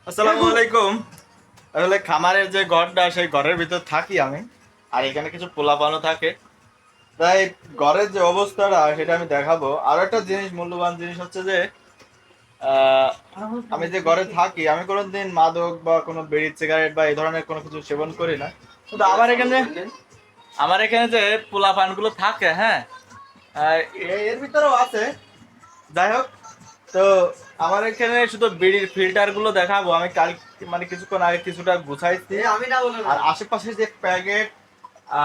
আসসালামু আলাইকুম। আসলে খামারের যে ঘরটা সেই ঘরের ভিতর থাকি আমি, আর এখানে কিছু পোলাপানও থাকে। তাই ঘরের যে অবস্থাটা সেটা আমি দেখাবো। আর একটা জিনিস, মূল্যবান জিনিস হচ্ছে যে আহ, আমি যে ঘরে থাকি আমি কোনোদিন মাদক বা কোনো বিড়ি সিগারেট বা এই ধরনের কোনো কিছু সেবন করি না। কিন্তু আমার এখানে যে পোলাপান গুলো থাকে, হ্যাঁ, এর ভিতরেও আছে। যাই হোক, তো আমার এখানে শুধু বিড়ির ফিল্টার গুলো দেখাবো। আমি কাল মানে কিছুক্ষণ আগে কিছুটা গুছাইছি। আর আশেপাশে যে প্যাকেট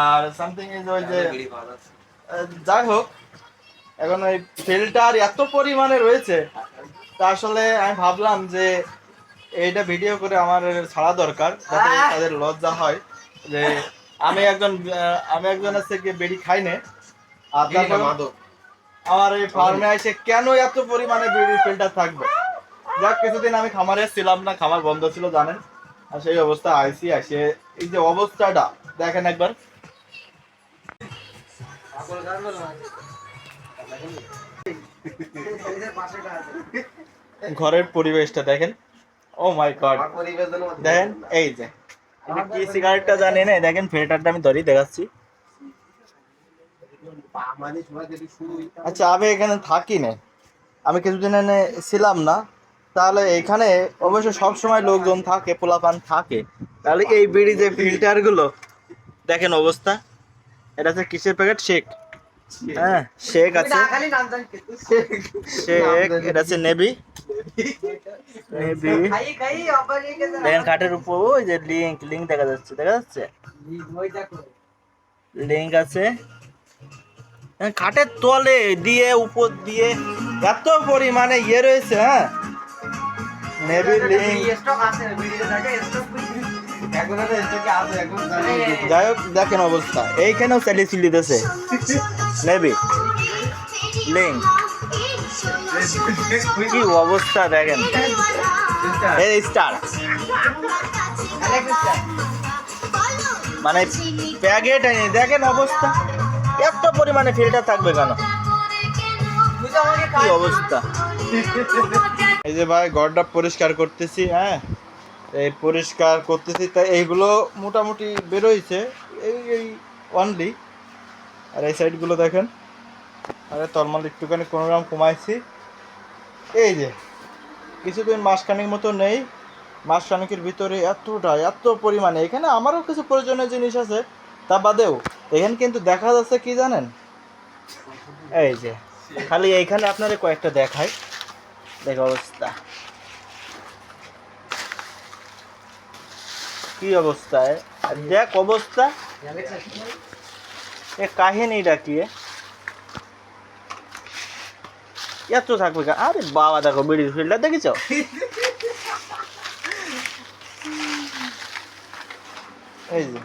আর সামথিং ইজ ওই যে যাই হোক, এখন ওই ফিল্টার এত পরিমাণে রয়েছে, তা আসলে আমি ভাবলাম যে এইটা ভিডিও করে আমার ছাড়া দরকার, যাতে তাদের লজ্জা হয় যে আমি একজন আছে কি বিড়ি খাই না। আর তারপর আমার এই ফার্মে এসে কেন এত পরিমাণে বিড়ির ফিল্টার থাকবে। যাক, কিছুদিন আমি খামারে ছিলাম না, খামার বন্ধ ছিল জানেন। আর সেই অবস্থা আইসি আসে, এই যে অবস্থাটা দেখেন একবার। ঘরের পরিবেশটা দেখেন। ও মাই গড, দেখেন এই যে এটা কি সিগারেটটা জানি না, দেখেন ফিল্টারটা আমি ধরি দেখাচ্ছি। আচ্ছা, আমি এখানে থাকি না, আমি কিছুদিন এনে ছিলাম না। তাহলে এখানে অবশ্য সব সময় লোকজন থাকে, পোলাপান থাকে। তাহলে এই বিড়ি যে ফিল্টার গুলো দেখেন অবস্থা। এটা হচ্ছে কিসের প্যাকেট? শেক। হ্যাঁ, শেক আছে, শেক। এটা হচ্ছে নেভি। নেভি দেখেন কাঠের উপর ওই যে লিঙ্ক লিঙ্ক দেখা যাচ্ছে, দেখা যাচ্ছে লিঙ্ক আছে। খাটের তলে দিয়ে উপর দিয়ে এত পরিমাণে ইয়ে রয়েছে, হ্যাঁ, নেভি লিঙ্ক। যাই হোক, দেখেন অবস্থা। এইখানেও চালিয়ে চিল্লিতেছে নেভি লিঙ্ক। কি অবস্থা দেখেন, এই স্টার মানে প্যাকেট দেখেন অবস্থা। এত পরিমাণে ফিল্টার থাকবে কেন? কি অবস্থা। এই যে ভাই, ঘরটা পরিষ্কার করতেছি, হ্যাঁ, এই পরিষ্কার করতেছি, তাই এইগুলো মোটামুটি বেরোইছে, এই অনলি। আর এই সাইডগুলো দেখেন, আরে তরমাল একটুখানি কোনো রকম কমাইছি। এই যে কিছুদিন মাসখানিক মতো নেই, মাসখানিকের ভিতরে এত পরিমাণে। এখানে আমারও কিছু প্রয়োজনীয় জিনিস আছে, তা বাদেও এখানে কিন্তু দেখা যাচ্ছে কি জানেন, এই যে খালি এইখানে আপনাদের কয়েকটা দেখাই, দেখ অবস্থা কি অবস্থায়, দেখ অবস্থা। এ কাহিনীটা কি এত থাকবে? আরে বাবা, দেখো বিড়ির ফিল্টার দেখেছ? এই যে